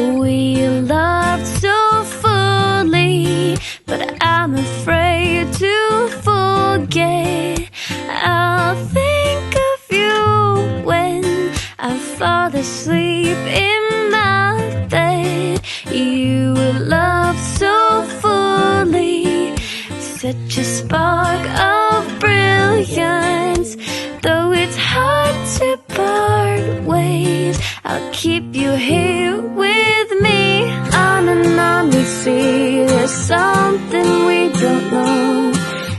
We loved so fully, but I'm afraid to forget. I'll think of you when I fall asleep in my bed. You loved so fully, such a spark of brilliance. Though it's hard to part ways, I'll keep you here with me. On and on we see there's something we don't know.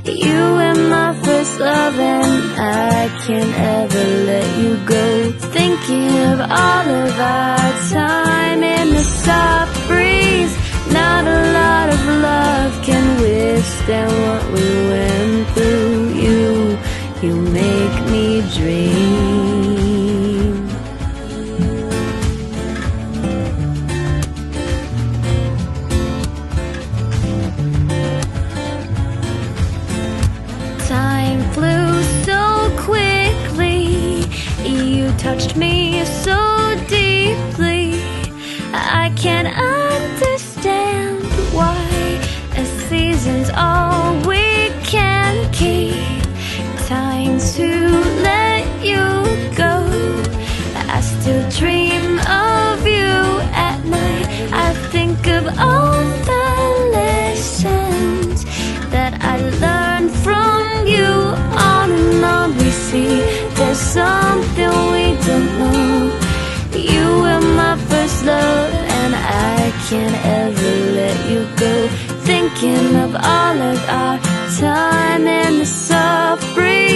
You were my first love and I can't ever let you go. Thinking of all of our time in the soft breeze. Not a lot of love can withstand what we went through. You make me dream. Time flew so quickly. You touched me so deeply. I can't understand why a season's all we can keep. Time to let you go. I still dream of you at night. I think of all the lessons that I learned from you. On and on we see there's something we don't know. You were my first love and I can't ever let you go. Thinking of all of our time in the soft breeze.